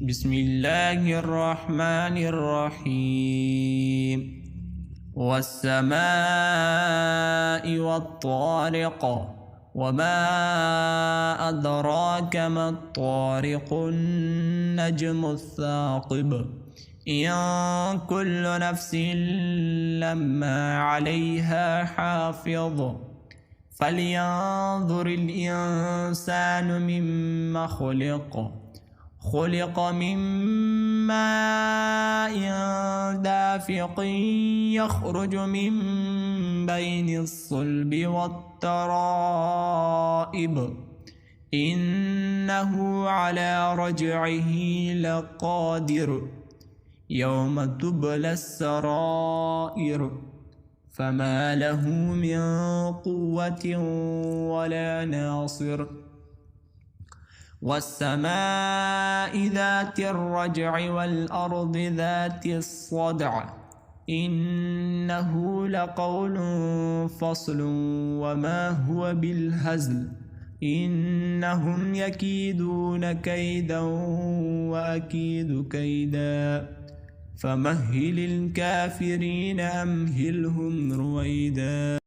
بسم الله الرحمن الرحيم والسماء والطارق وما أدراك ما الطارق النجم الثاقب إن كل نفس لما عليها حافظ فلينظر الإنسان مما خلق من ماء دافق يخرج من بين الصلب والترائب إنه على رجعه لقادر يوم تبلى السرائر فما له من قوة ولا ناصر والسماء ذات الرجع والأرض ذات الصدع إنه لقول فصل وما هو بالهزل إنهم يكيدون كيدا وأكيد كيدا فمهل الكافرين أمهلهم رويدا.